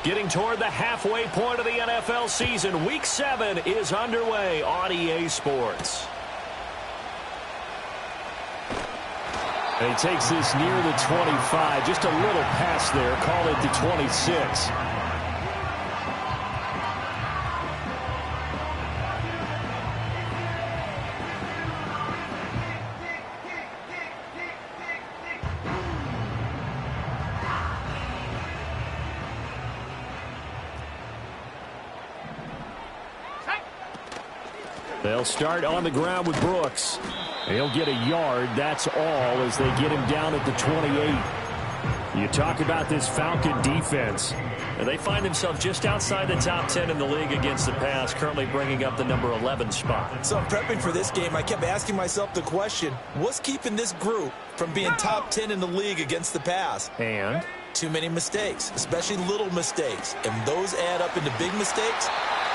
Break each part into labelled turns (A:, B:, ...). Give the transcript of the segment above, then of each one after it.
A: Getting toward the halfway point of the NFL season. Week 7 is underway on EA Sports.
B: And he takes this near the 25. Just a little pass there. Call it the 26. They'll start on the ground with Brooks. He'll get a yard. That's all as they get him down at the 28. You talk about this Falcon defense.
A: And they find themselves just outside the top 10 in the league against the pass, currently bringing up the number 11 spot.
C: So prepping for this game, I kept asking myself the question, what's keeping this group from being top 10 in the league against the pass?
A: And?
C: Too many mistakes, especially little mistakes. And those add up into big mistakes.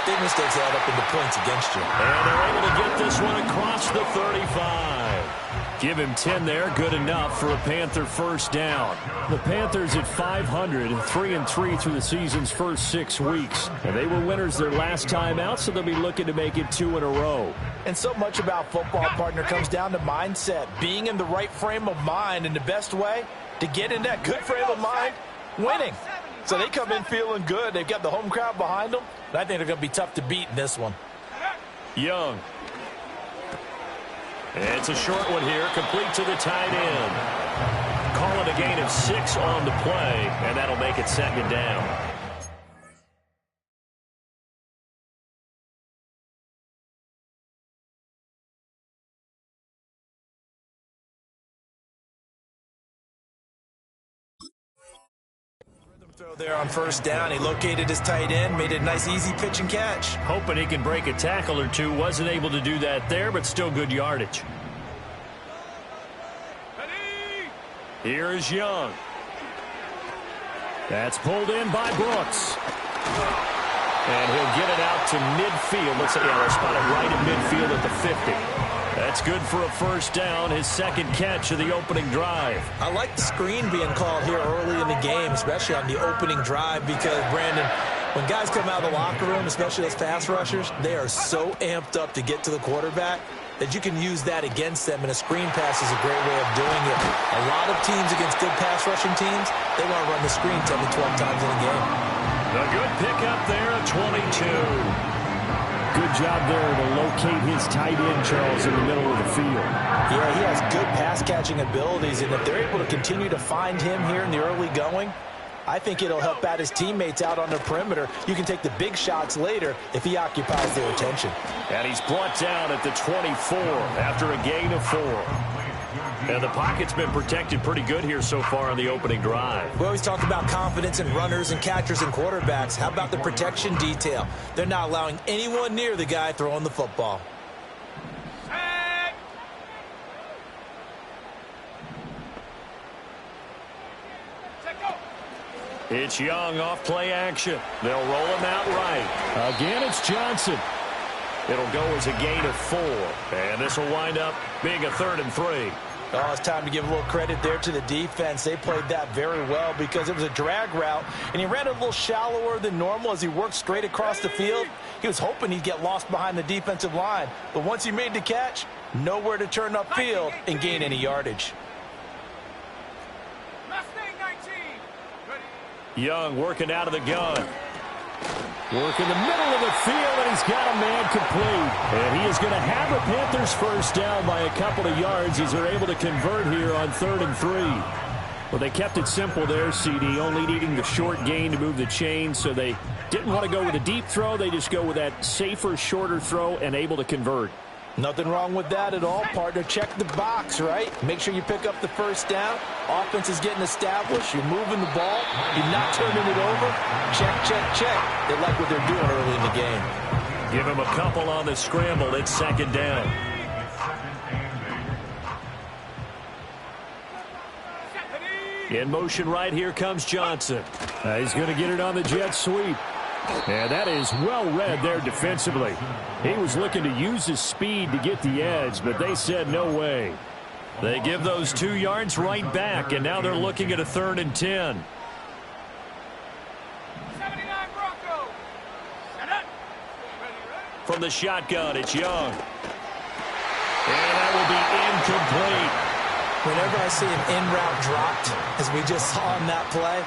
C: Big mistakes add up into points against you.
A: And they're able to get this one across the 35. Give him 10 there. Good enough for a Panther first down.
B: The Panthers at 500, 3-3 through the season's first 6 weeks. And they were winners their last time out, so they'll be looking to make it 2 in a row.
C: And so much about football, partner, comes down to mindset. Being in the right frame of mind, and the best way to get in that good frame of mind, winning. So they come in feeling good. They've got the home crowd behind them. And I think they're going to be tough to beat in this one.
A: Young. It's a short one here, complete to the tight end. Call it a gain of 6 on the play, and that'll make it 2nd down.
C: Throw there on first down. He located his tight end, made it a nice, easy pitch and catch.
A: Hoping he can break a tackle or two. Wasn't able to do that there, but still good yardage. Here is Young. That's pulled in by Brooks. And he'll get it out to midfield. Let's say, they'll spot it right at midfield at the 50. That's good for a first down, his 2nd catch of the opening drive.
C: I like the screen being called here early in the game, especially on the opening drive, because, Brandon, when guys come out of the locker room, especially those pass rushers, they are so amped up to get to the quarterback that you can use that against them, and a screen pass is a great way of doing it. A lot of teams against good pass rushing teams, they want to run the screen 10 to 12 times in a game.
A: A good pickup there at 22.
B: Good job there to locate his tight end, Charles, in the middle of the field.
C: Yeah, he has good pass-catching abilities, and if they're able to continue to find him here in the early going, I think it'll help out his teammates out on the perimeter. You can take the big shots later if he occupies their attention.
A: And he's brought down at the 24 after a gain of 4. And the pocket's been protected pretty good here so far on the opening drive.
C: We always talk about confidence in runners and catchers and quarterbacks. How about the protection detail? They're not allowing anyone near the guy throwing the football.
A: It's Young off play action. They'll roll him out right.
B: Again, it's Johnson.
A: It'll go as a gain of 4. And this will wind up being a 3rd and 3.
C: Oh, it's time to give a little credit there to the defense. They played that very well because it was a drag route, and he ran a little shallower than normal as he worked straight across the field. He was hoping he'd get lost behind the defensive line, but once he made the catch, nowhere to turn upfield and gain any yardage.
A: Young working out of the gun.
B: Work in the middle of the field, and he's got a man complete. And he is going to have the Panthers first down by a couple of yards as they're able to convert here on 3rd and 3. Well, they kept it simple there, CD, only needing the short gain to move the chain, so they didn't want to go with a deep throw. They just go with that safer, shorter throw and able to convert.
C: Nothing wrong with that at all, partner. Check the box, right? Make sure you pick up the first down. Offense is getting established. You're moving the ball. You're not turning it over. Check, check, check. They like what they're doing early in the game.
A: Give him a couple on the scramble. It's 2nd down. In motion right here comes Johnson.
B: He's going to get it on the jet sweep. And that is well read there defensively. He was looking to use his speed to get the edge, but they said no way.
A: They give those 2 yards right back, and now they're looking at a 3rd and 10. From the shotgun, it's Young. And that will be incomplete.
C: Whenever I see an in-route dropped, as we just saw on that play,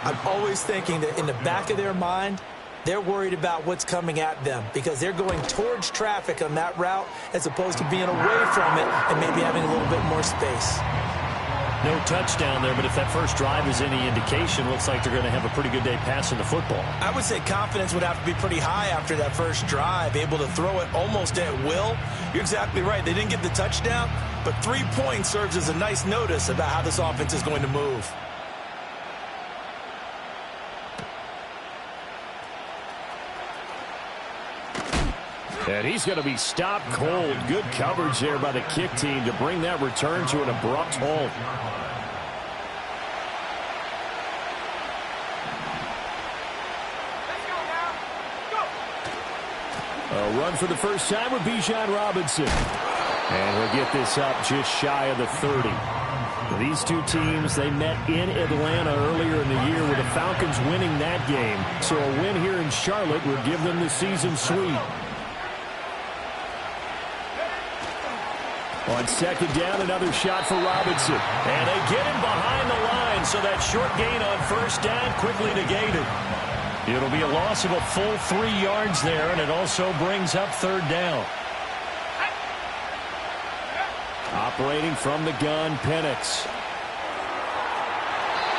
C: I'm always thinking that in the back of their mind, they're worried about what's coming at them because they're going towards traffic on that route as opposed to being away from it and maybe having a little bit more space.
A: No touchdown there, but if that first drive is any indication, looks like they're going to have a pretty good day passing the football.
C: I would say confidence would have to be pretty high after that first drive, able to throw it almost at will. You're exactly right. They didn't get the touchdown, but 3 points serves as a nice notice about how this offense is going to move.
B: And he's going to be stopped cold. Good coverage there by the kick team to bring that return to an abrupt halt. A run for the first time with Bijan Robinson. And he'll get this up just shy of the 30. These two teams, they met in Atlanta earlier in the year with the Falcons winning that game. So a win here in Charlotte would give them the season sweep. On second down, another shot for Robinson.
A: And they get him behind the line, so that short gain on first down quickly negated. It'll be a loss of a full 3 yards there, and it also brings up 3rd down.
B: Operating from the gun, Penix.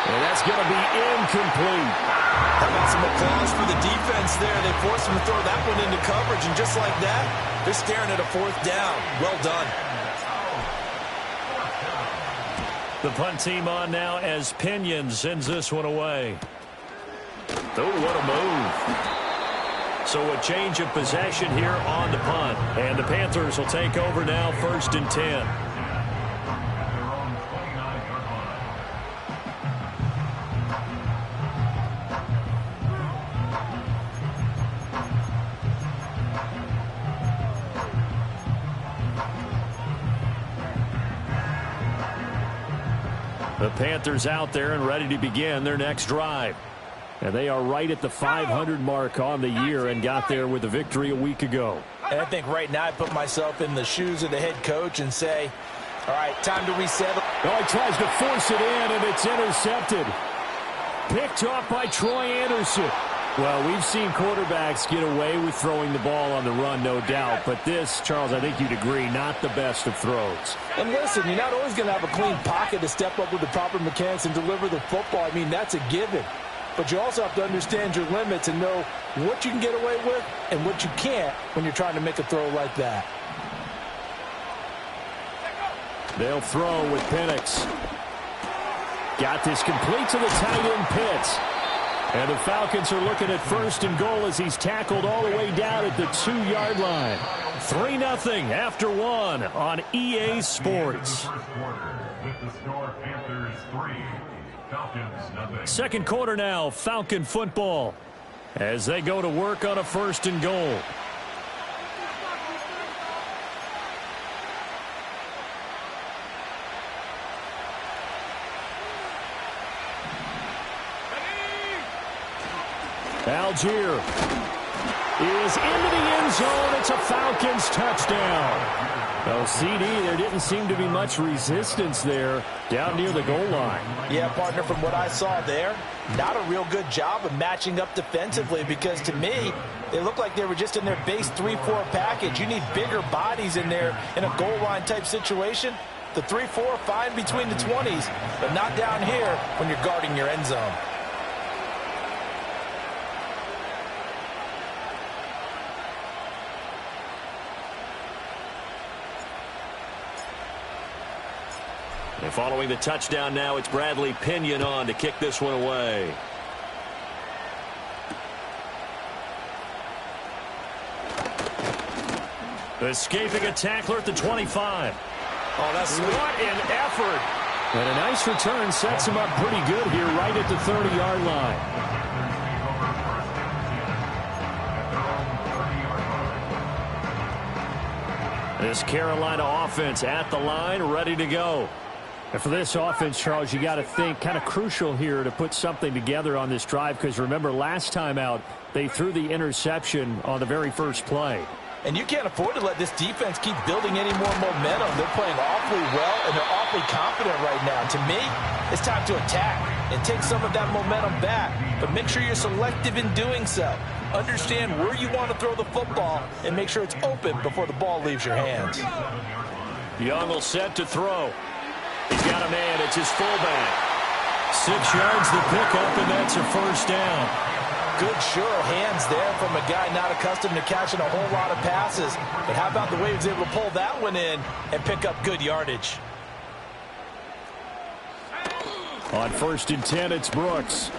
B: And that's going to be incomplete.
C: How about some applause for the defense there? They forced him to throw that one into coverage, and just like that, they're staring at a 4th down. Well done.
A: The punt team on now as Pinion sends this one away. Oh, what a move. So a change of possession here on the punt. And the Panthers will take over now, 1st and 10. The Panthers out there and ready to begin their next drive.
B: And they are right at the 500 mark on the year and got there with a victory a week ago.
C: And I think right now I put myself in the shoes of the head coach and say, all right, time to reset.
B: Oh, he tries to force it in, and it's intercepted. Picked off by Troy Anderson. Well, we've seen quarterbacks get away with throwing the ball on the run, no doubt. But this, Charles, I think you'd agree, not the best of throws.
C: And listen, you're not always going to have a clean pocket to step up with the proper mechanics and deliver the football. I mean, that's a given. But you also have to understand your limits and know what you can get away with and what you can't when you're trying to make a throw like that.
B: They'll throw with Penix. Got this complete to the tight end Pitts. And the Falcons are looking at 1st and goal as he's tackled all the way down at the 2-yard line. 3-0 after 1 on EA Sports. Second quarter now, Falcon football as they go to work on a 1st and goal. Algier is into the end zone. It's a Falcons touchdown. Well, CD, there didn't seem to be much resistance there down near the goal line.
C: Yeah, partner, from what I saw there, not a real good job of matching up defensively because to me, they looked like they were just in their base 3-4 package. You need bigger bodies in there in a goal line type situation. The 3-4, fine between the 20s, but not down here when you're guarding your end zone.
A: And following the touchdown now, it's Bradley Pinion on to kick this one away. Escaping a tackler at the 25.
C: Oh, that's sweet.
A: What an effort.
B: And a nice return sets him up pretty good here right at the 30-yard line.
A: This Carolina offense at the line, ready to go.
B: And for this offense, Charles, you got to think kind of crucial here to put something together on this drive, because remember last time out they threw the interception on the very first play.
C: And you can't afford to let this defense keep building any more momentum. They're playing awfully well, and they're awfully confident right now. To me, it's time to attack and take some of that momentum back. But make sure you're selective in doing so. Understand where you want to throw the football and make sure it's open before the ball leaves your hands.
A: Young will set to throw. He's got a man. It's his fullback. 6 yards the pickup, and that's a first down.
C: Good, sure hands there from a guy not accustomed to catching a whole lot of passes. But how about the way he was able to pull that one in and pick up good yardage?
B: On 1st and 10, it's Brooks.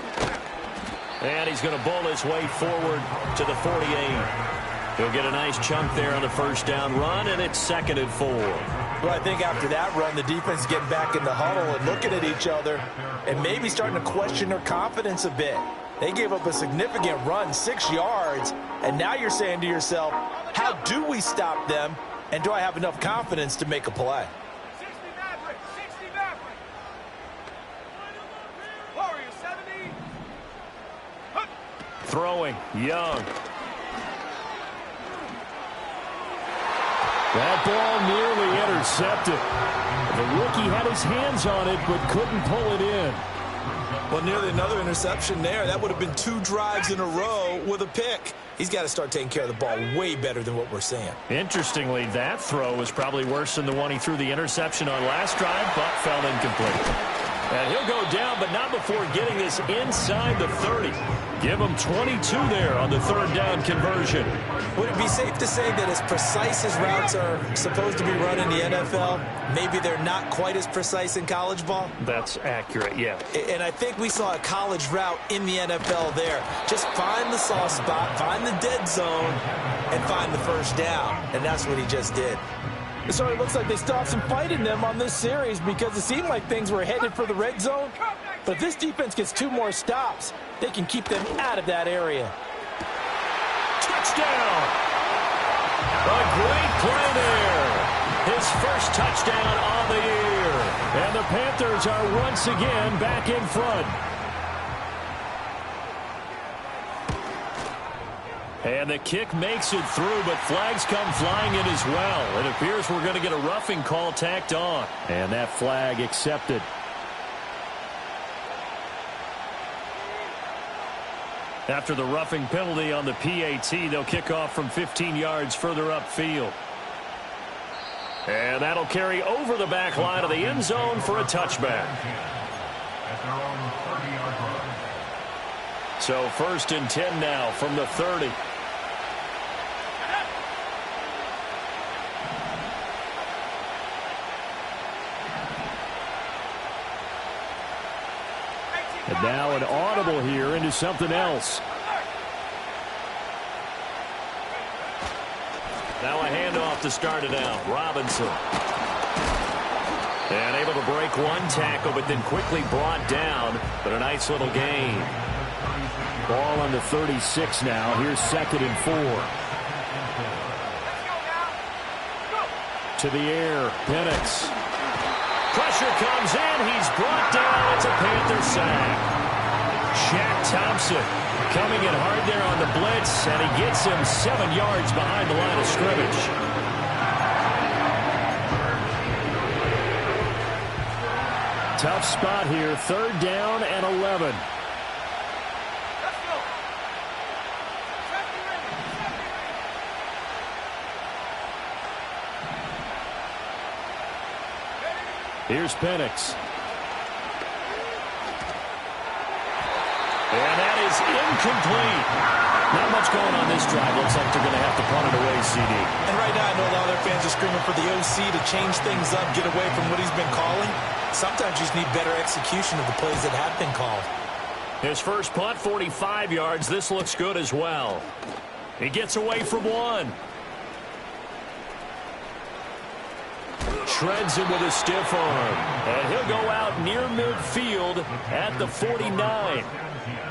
A: And he's going to bowl his way forward to the 48. He'll get a nice chunk there on the first down run, and it's 2nd and 4.
C: Well, I think after that run, the defense is getting back in the huddle and looking at each other and maybe starting to question their confidence a bit. They gave up a significant run, 6 yards, and now you're saying to yourself, how do we stop them, and do I have enough confidence to make a play?
D: 60 Maverick, 60 Maverick. Warrior 70.
A: Throwing, Young.
B: That ball nearly intercepted. The rookie had his hands on it, but couldn't pull it in.
C: Well, nearly another interception there. That would have been 2 drives in a row with a pick. He's got to start taking care of the ball way better than what we're seeing.
A: Interestingly, that throw was probably worse than the one he threw the interception on last drive, but fell incomplete. And he'll go down, but not before getting this inside the 30. Give him 22 there on the 3rd down conversion.
C: Would it be safe to say that as precise as routes are supposed to be run in the NFL, maybe they're not quite as precise in college ball?
A: That's accurate, yeah.
C: And I think we saw a college route in the NFL there. Just find the soft spot, find the dead zone, and find the first down. And that's what he just did. So it looks like they still have some fight in them on this series because it seemed like things were headed for the red zone. But if this defense gets 2 more stops, they can keep them out of that area.
A: Touchdown! A great play there. His first touchdown on the year.
B: And the Panthers are once again back in front.
A: And the kick makes it through, but flags come flying in as well. It appears we're going to get a roughing call tacked on.
B: And that flag accepted.
A: After the roughing penalty on the PAT, they'll kick off from 15 yards further upfield. And that'll carry over the back line of the end zone for a touchback. So 1st and 10 now from the 30.
B: And now an audible here into something else.
A: Now a handoff to start it out. Robinson. And able to break one tackle, but then quickly brought down. But a nice little gain.
B: Ball on the 36 now. Here's 2nd and 4. To the air. Penix.
A: Pressure comes in. He's brought down. It's a Panther sack. Shaq Thompson coming in hard there on the blitz, and he gets him 7 yards behind the line of scrimmage.
B: Tough spot here. 3rd down and 11. Here's Penix.
A: And that is incomplete. Not much going on this drive. Looks like they're going to have to punt it away, CD.
C: And right now I know a lot of their fans are screaming for the OC to change things up, get away from what he's been calling. Sometimes you just need better execution of the plays that have been called.
A: His first punt, 45 yards. This looks good as well. He gets away from one. Shreds him with a stiff arm. And he'll go out near midfield at the 49.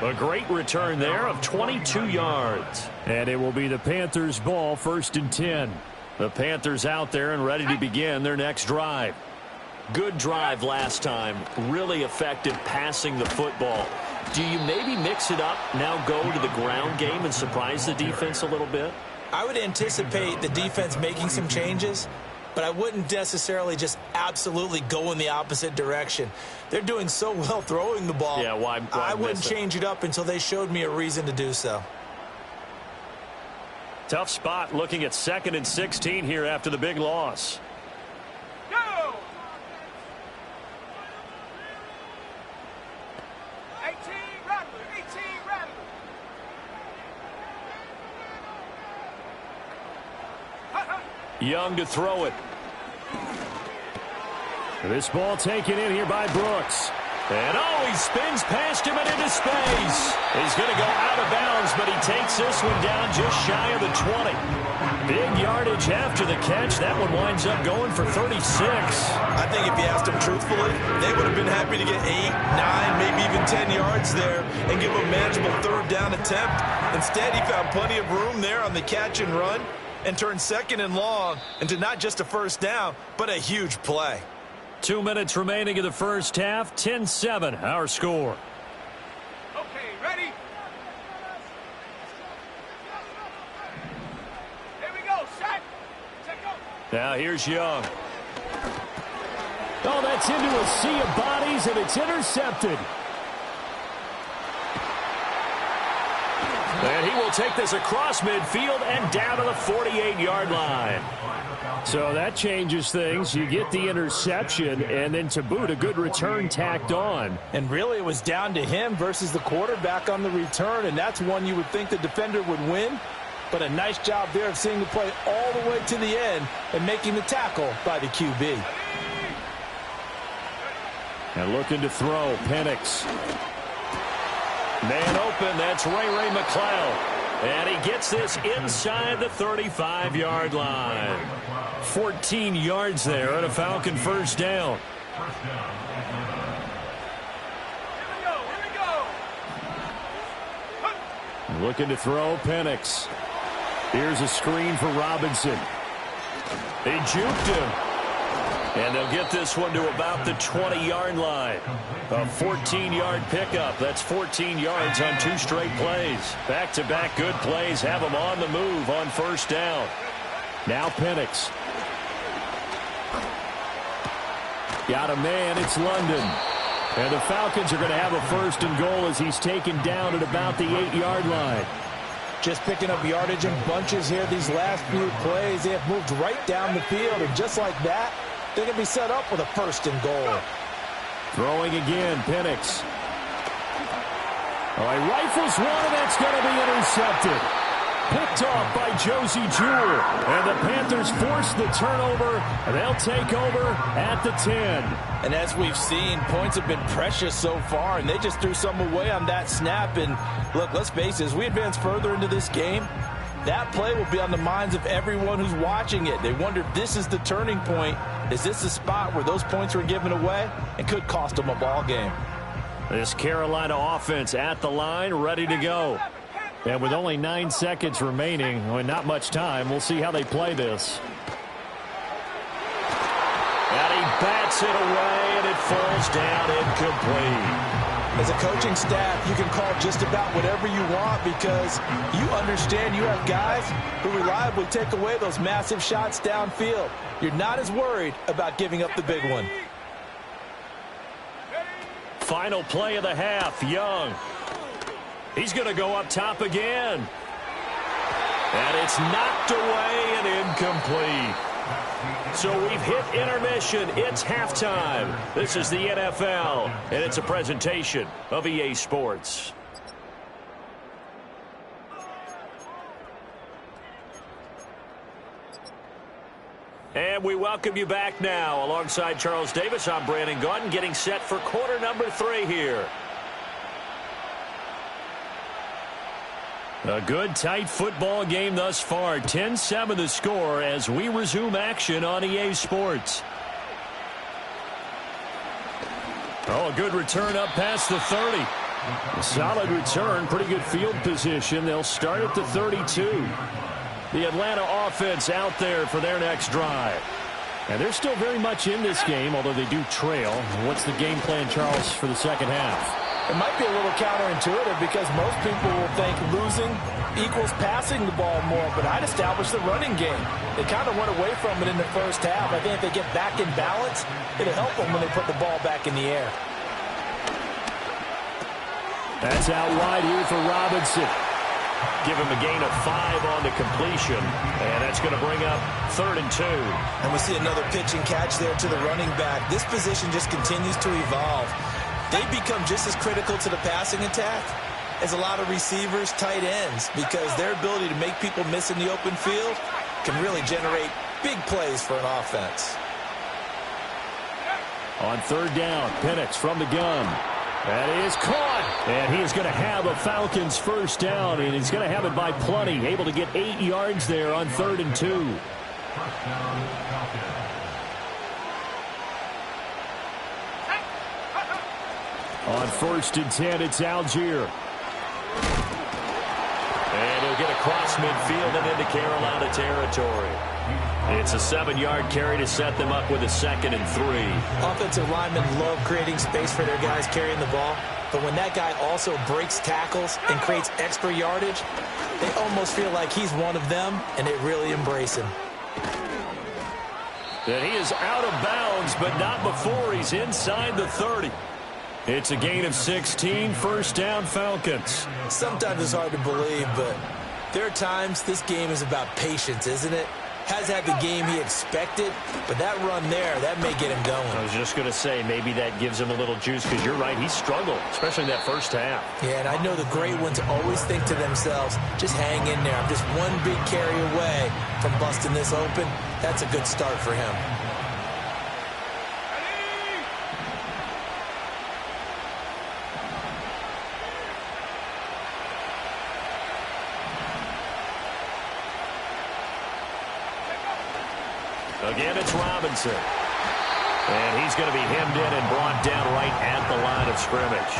A: A great return there of 22 yards.
B: And it will be the Panthers' ball, 1st and 10.
A: The Panthers out there and ready to begin their next drive.
B: Good drive last time. Really effective passing the football. Do you maybe mix it up, now go to the ground game and surprise the defense a little bit?
C: I would anticipate the defense making some changes, but I wouldn't necessarily just absolutely go in the opposite direction. They're doing so well throwing the ball.
B: Yeah, why
C: I wouldn't
B: miss it?
C: change it up until they showed me a reason to do so.
A: Tough spot looking at 2nd and 16 here after the big loss.
D: Go! 18 Rattler, 18 Rattler.
A: Young to throw it. This ball taken in here by Brooks. And he spins past him and into space. He's going to go out of bounds, but he takes this one down just shy of the 20. Big yardage after the catch. That one winds up going for 36.
C: I think if you asked them truthfully, they would have been happy to get 8, 9, maybe even 10 yards there and give a manageable 3rd down attempt. Instead, he found plenty of room there on the catch and run and turned 2nd and long into not just a 1st down, but a huge play.
A: 2 minutes remaining in the first half. 10-7, our score.
D: Okay, ready? Here we go, set. Check go.
A: Now here's Young.
B: Oh, that's into a sea of bodies, and it's intercepted.
A: And he will take this across midfield and down to the 48-yard line.
B: So that changes things. You get the interception, and then to boot, a good return tacked on.
C: And really, it was down to him versus the quarterback on the return, and that's one you would think the defender would win. But a nice job there of seeing the play all the way to the end and making the tackle by the QB.
B: And looking to throw, Penix.
A: Man open, that's Ray McLeod. And he gets this inside the 35-yard line. 14 yards there on a Falcon 1st down.
D: Here we go.
B: Looking to throw, Penix. Here's a screen for Robinson.
A: They juked him. And they'll get this one to about the 20-yard line. A 14-yard pickup. That's 14 yards on 2 straight plays. Back-to-back good plays have them on the move on 1st down.
B: Now Penix. Got a man, it's London. And the Falcons are going to have a 1st and goal as he's taken down at about the 8-yard line.
C: Just picking up yardage in bunches here these last few plays. They have moved right down the field, and just like that, they're going to be set up with a 1st and goal.
B: Throwing again, Penix. He rifles one, and that's going to be intercepted. Picked off by Josie Jewell. And the Panthers force the turnover. They'll take over at the 10.
C: And as we've seen, points have been precious so far, and they just threw some away on that snap. And look, let's face it, as we advance further into this game, that play will be on the minds of everyone who's watching it. They wonder if this is the turning point. Is this the spot where those points were given away and could cost them a ball game?
A: This Carolina offense at the line, ready to go.
B: And with only 9 seconds remaining, not much time, we'll see how they play this.
A: And he bats it away, and it falls down incomplete.
C: As a coaching staff, you can call just about whatever you want because you understand you have guys who reliably take away those massive shots downfield. You're not as worried about giving up the big one.
A: Final play of the half, Young. He's going to go up top again. And it's knocked away and incomplete. So we've hit intermission. It's halftime. This is the NFL, and it's a presentation of EA Sports. And we welcome you back now. Alongside Charles Davis, I'm Brandon Gaudin, getting set for quarter number 3 here. A good, tight football game thus far. 10-7 the score as we resume action on EA Sports. A good return up past the 30. A solid return, pretty good field position. They'll start at the 32. The Atlanta offense out there for their next drive. And they're still very much in this game, although they do trail. What's the game plan, Charles, for the second half?
C: It might be a little counterintuitive because most people will think losing equals passing the ball more, but I'd establish the running game. They kind of went away from it in the first half. I think if they get back in balance, it'll help them when they put the ball back in the air.
A: That's out wide here for Robinson. Give him a gain of 5 on the completion, and that's going to bring up 3rd and 2.
C: And we see another pitch and catch there to the running back. This position just continues to evolve. They become just as critical to the passing attack as a lot of receivers, tight ends, because their ability to make people miss in the open field can really generate big plays for an offense.
A: On 3rd down, Penix from the gun. That is caught, and he is going to have a Falcons first down, and he's going to have it by plenty, able to get 8 yards there on 3rd and 2. On 1st and 10, it's Algier. And he'll get across midfield and into Carolina territory. It's a 7-yard carry to set them up with a 2nd and 3.
C: Offensive linemen love creating space for their guys carrying the ball, but when that guy also breaks tackles and creates extra yardage, they almost feel like he's one of them, and they really embrace him.
A: And he is out of bounds, but not before he's inside the 30. It's a gain of 16, first down Falcons.
C: Sometimes it's hard to believe, but there are times this game is about patience, isn't it? Has had the game he expected, but that run there, that may get him going.
A: I was just going to say, maybe that gives him a little juice, because you're right, he struggled, especially in that first half.
C: Yeah, and I know the great ones always think to themselves, just hang in there. I'm just one big carry away from busting this open. That's a good start for him.
A: Again, it's Robinson. And he's going to be hemmed in and brought down right at the line of scrimmage.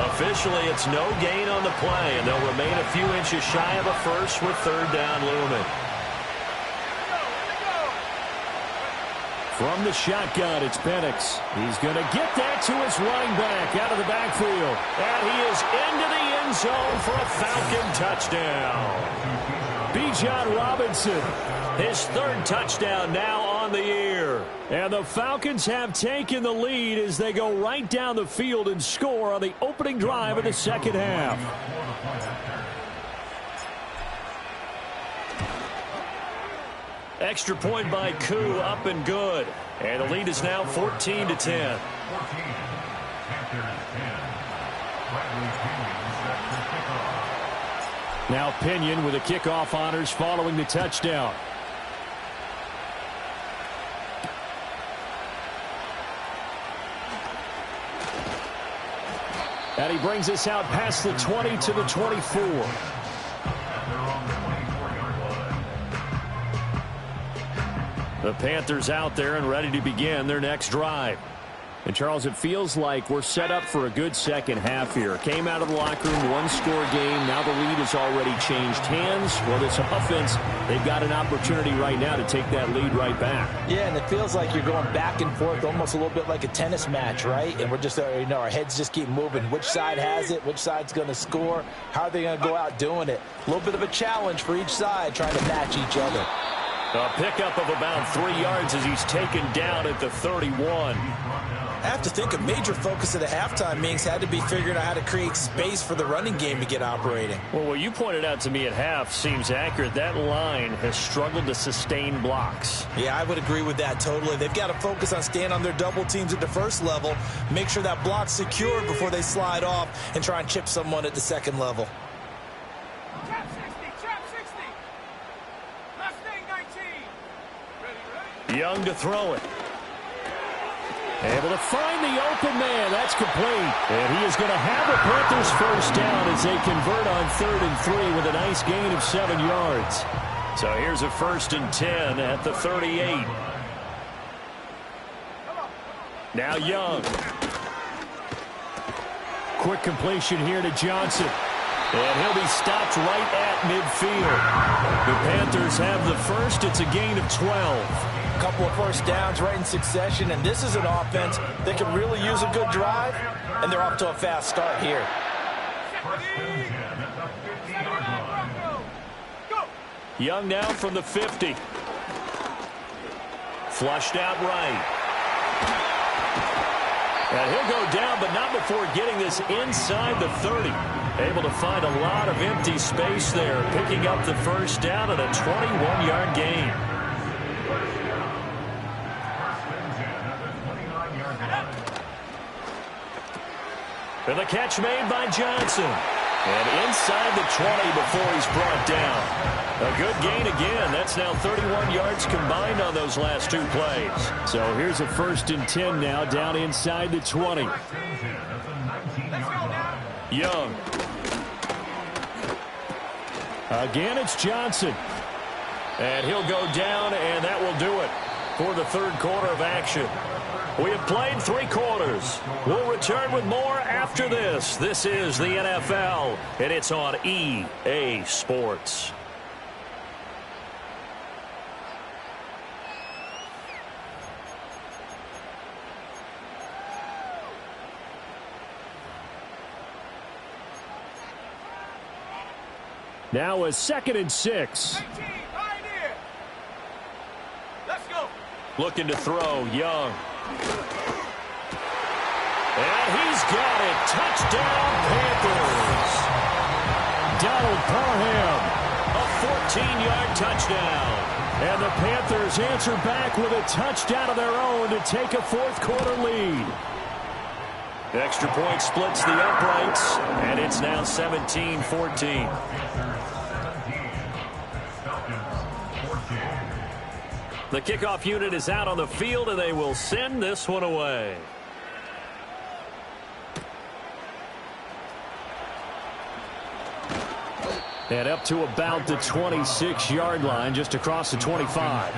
A: Officially, it's no gain on the play, and they'll remain a few inches shy of a first with 3rd down looming. From the shotgun, it's Penix. He's going to get that to his running back out of the backfield. And he is into the end zone for a Falcon touchdown. Bijan Robinson, his 3rd touchdown now on the year. And the Falcons have taken the lead as they go right down the field and score on the opening drive of the second half. Extra point by Koo, up and good. And the lead is now 14-10. Now Pinion with the kickoff honors following the touchdown. And he brings us out past the 20 to the 24. The Panthers out there and ready to begin their next drive. And, Charles, it feels like we're set up for a good second half here. Came out of the locker room, one-score game. Now the lead has already changed hands. Well, this offense, they've got an opportunity right now to take that lead right back.
C: Yeah, and it feels like you're going back and forth almost a little bit like a tennis match, right? And we're just, our heads just keep moving. Which side has it? Which side's going to score? How are they going to go out doing it? A little bit of a challenge for each side trying to match each other.
A: A pickup of about 3 yards as he's taken down at the 31.
C: I have to think a major focus of the halftime meetings had to be figuring out how to create space for the running game to get operating.
A: Well, what you pointed out to me at half seems accurate. That line has struggled to sustain blocks.
C: Yeah, I would agree with that totally. They've got to focus on staying on their double teams at the first level, make sure that block's secured before they slide off and try and chip someone at the second level.
D: Trap 60, trap 60. Mustang 19. Ready.
A: Young to throw it. Able to find the open man. That's complete. And he is going to have the Panthers first down as they convert on 3rd and 3 with a nice gain of 7 yards. So here's a 1st and 10 at the 38. Now Young. Quick completion here to Johnson. And he'll be stopped right at midfield. The Panthers have the first. It's a gain of 12.
C: A couple of first downs right in succession, and this is an offense that can really use a good drive, and they're off to a fast start here.
A: Young now from the 50. Flushed out right. And he'll go down, but not before getting this inside the 30. Able to find a lot of empty space there, picking up the first down and a 21-yard gain. And the catch made by Johnson. And inside the 20 before he's brought down. A good gain again. That's now 31 yards combined on those last two plays.
B: So here's a 1st and 10 now, down inside the 20.
A: Young.
B: Again, it's Johnson.
A: And he'll go down, and that will do it for the third quarter of action. We have played 3 quarters. We'll return with more after this. This is the NFL, and it's on EA Sports.
B: Now a 2nd and 6.
D: Let's go.
A: Looking to throw, Young. And he's got it. Touchdown, Panthers.
B: Donald Parham.
A: A 14-yard touchdown.
B: And the Panthers answer back with a touchdown of their own to take a fourth-quarter lead.
A: Extra point splits the uprights, and it's now 17-14. The kickoff unit is out on the field, and they will send this one away.
B: And up to about the 26-yard line, just across the 25.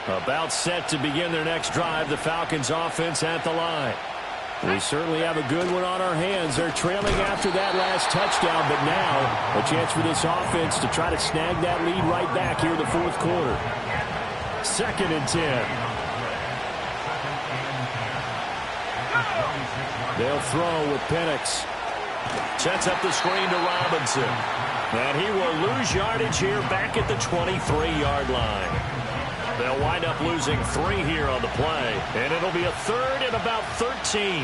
B: About set to begin their next drive, the Falcons offense at the line. We certainly have a good one on our hands. They're trailing after that last touchdown, but now a chance for this offense to try to snag that lead right back here in the fourth quarter. 2nd and 10. They'll throw with Penix.
A: Sets up the screen to Robinson. And he will lose yardage here back at the 23-yard line. They'll wind up losing 3 here on the play. And it'll be a 3rd and about 13.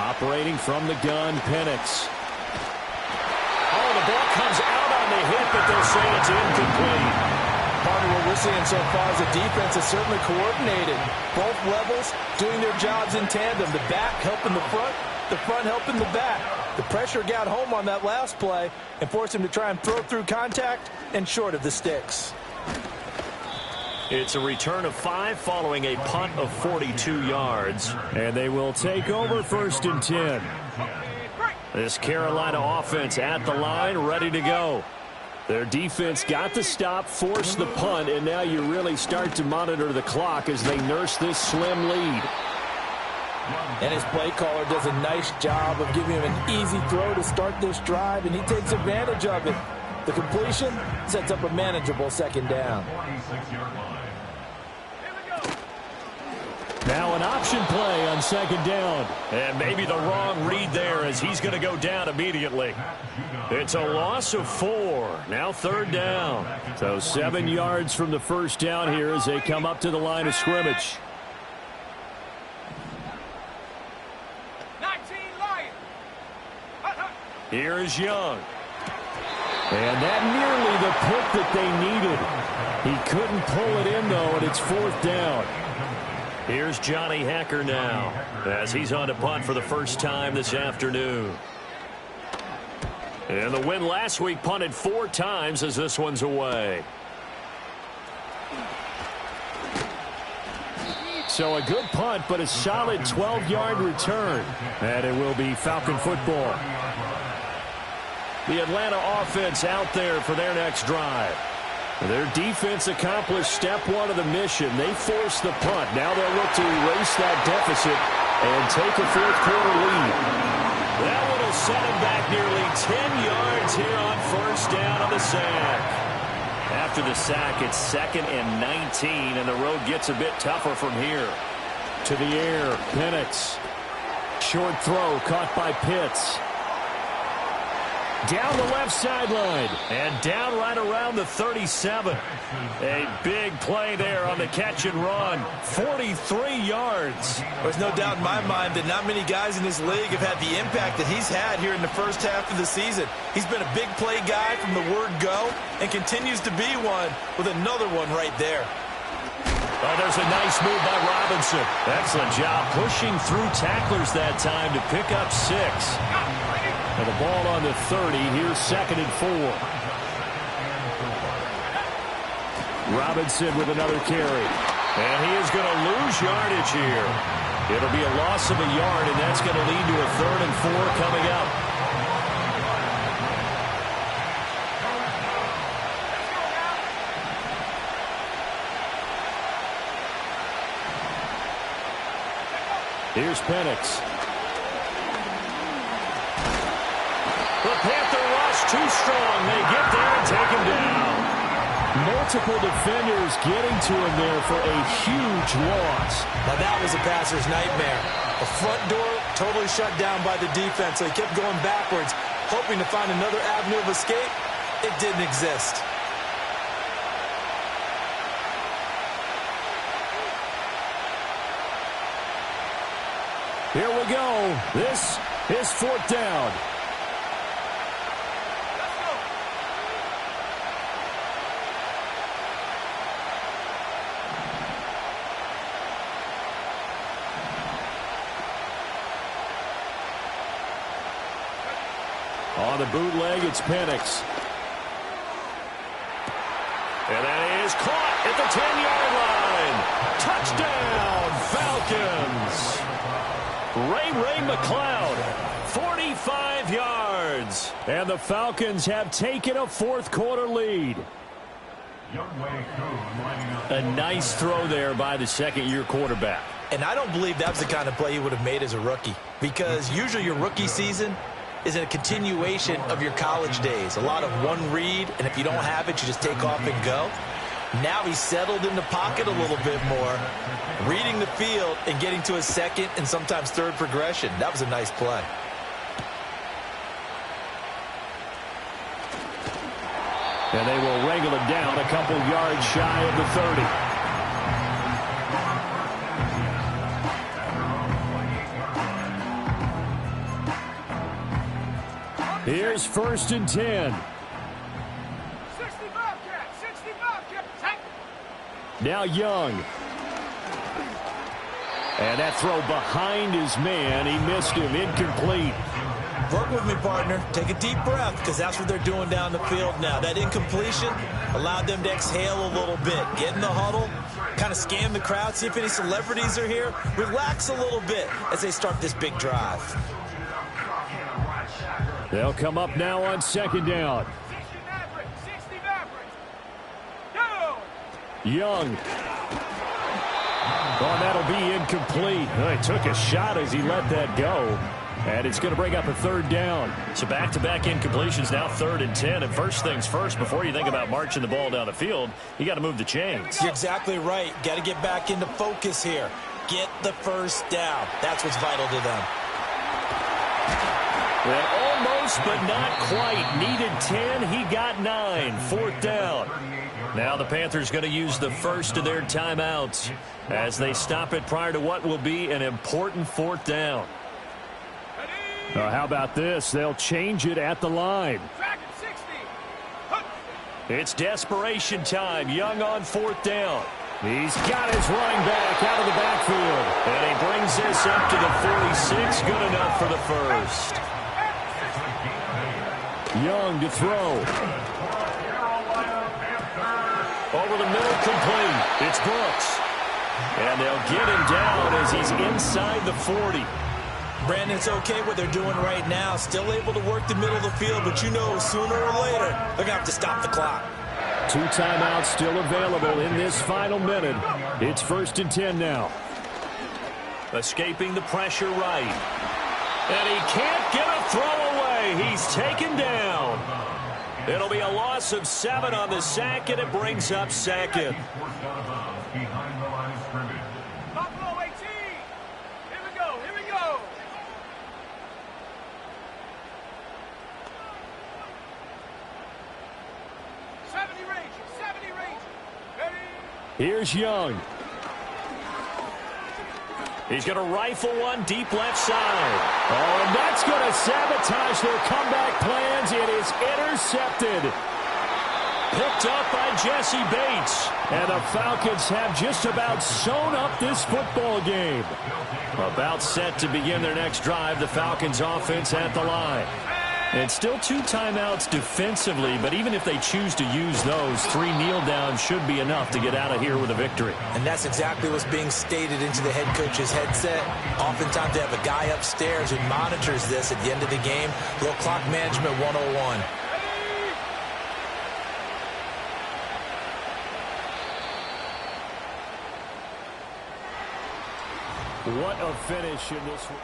B: Operating from the gun, Penix.
A: Oh, the ball comes out on the hit, but they'll say it's incomplete.
C: Part of what we're seeing so far is the defense is certainly coordinated. Both levels doing their jobs in tandem. The back helping the front helping the back. The pressure got home on that last play and forced him to try and throw through contact and short of the sticks.
A: It's a return of 5 following a punt of 42 yards.
B: And they will take over 1st and 10.
A: This Carolina offense at the line, ready to go.
B: Their defense got the stop, forced the punt, and now you really start to monitor the clock as they nurse this slim lead.
C: And his play caller does a nice job of giving him an easy throw to start this drive, and he takes advantage of it. The completion sets up a manageable 2nd down.
B: Now an option play on 2nd down.
A: And maybe the wrong read there as he's going to go down immediately. It's a loss of 4. Now 3rd down.
B: So 7 yards from the first down here as they come up to the line of scrimmage.
A: Here is Young.
B: And that nearly the pick that they needed. He couldn't pull it in, though, and it's 4th down.
A: Here's Johnny Hacker now as he's on to punt for the first time this afternoon. And the win last week punted 4 times as this one's away.
B: So a good punt, but a solid 12-yard return. And it will be Falcon football. The Atlanta offense out there for their next drive. Their defense accomplished step one of the mission. They forced the punt. Now they'll look to erase that deficit and take a fourth-quarter lead. That one will set him back nearly 10 yards here on first down on the sack. After the sack, it's 2nd and 19, and the road gets a bit tougher from here. To the air, Penix. Short throw caught by Pitts. Down the left sideline. And down right around the 37. A big play there on the catch and run. 43 yards.
C: There's no doubt in my mind that not many guys in this league have had the impact that he's had here in the first half of the season. He's been a big play guy from the word go and continues to be one with another one right there.
B: Oh, there's a nice move by Robinson. Excellent job pushing through tacklers that time to pick up 6. And the ball on the 30. Here's 2nd and 4. Robinson with another carry. And he is going to lose yardage here. It'll be a loss of a yard, and that's going to lead to a 3rd and 4 coming up. Here's Penix. The Panther rush too strong. They get there and take him down. Multiple defenders getting to him there for a huge loss.
C: Now that was a passer's nightmare. The front door totally shut down by the defense, so he kept going backwards, hoping to find another avenue of escape. It didn't exist.
B: Here we go. This is 4th down. On the bootleg, it's Penix. And that is caught at the 10-yard line. Touchdown, Falcons. Ray McCloud, 45 yards. And the Falcons have taken a fourth-quarter lead. A nice throw there by the second-year quarterback.
C: And I don't believe that was the kind of play he would have made as a rookie, because usually your rookie season is a continuation of your college days. A lot of one read, and if you don't have it, you just take off and go. Now he's settled in the pocket a little bit more, reading the field and getting to his second and sometimes third progression. That was a nice play.
B: And they will wrangle him down a couple yards shy of the 30. Here's 1st and 10.
D: 65 cap.
B: Now Young. And that throw behind his man. He missed him. Incomplete.
C: Work with me, partner. Take a deep breath, because that's what they're doing down the field now. That incompletion allowed them to exhale a little bit. Get in the huddle, kind of scan the crowd, see if any celebrities are here. Relax a little bit as they start this big drive.
B: They'll come up now on 2nd down.
D: 60 Mavericks. Go!
B: Young. Oh, that'll be incomplete. He took a shot as he let that go. And it's going to bring up a 3rd down.
A: So back-to-back incompletions, now 3rd and 10. And first things first, before you think about marching the ball down the field, you got to move the chains.
C: You're exactly right. Got to get back into focus here. Get the first down. That's what's vital to them.
B: Well, almost, but not quite. Needed 10. He got 9. 4th down.
A: Now the Panthers going to use the first of their timeouts as they stop it prior to what will be an important 4th down.
B: How about this? They'll change it at the line.
A: It's desperation time. Young on 4th down.
B: He's got his running back out of the backfield.
A: And he brings this up to the 46. Good enough for the first.
B: Young to throw.
A: Over the middle, complete. It's Brooks. And they'll get him down as he's inside the 40.
C: Brandon, it's okay what they're doing right now. Still able to work the middle of the field, but you know sooner or later they're going to have to stop the clock.
B: 2 timeouts still available in this final minute. It's 1st and 10 now.
A: Escaping the pressure right. And he can't get a throw away. He's taken down. It'll be a loss of 7 on the sack, and it brings up 2nd.
D: Buffalo 18. Here we go. Here we go. '70 range. Ready?
B: Here's Young.
A: He's going to rifle one deep left side.
B: Oh, and that's going to sabotage their comeback plans. It is intercepted.
A: Picked up by Jesse Bates.
B: And the Falcons have just about sewn up this football game.
A: About set to begin their next drive. The Falcons offense at the line. And still 2 timeouts defensively, but even if they choose to use those, 3 kneel downs should be enough to get out of here with a victory.
C: And that's exactly what's being stated into the head coach's headset. Oftentimes they have a guy upstairs who monitors this at the end of the game. Little clock management 101.
B: What a finish in this one.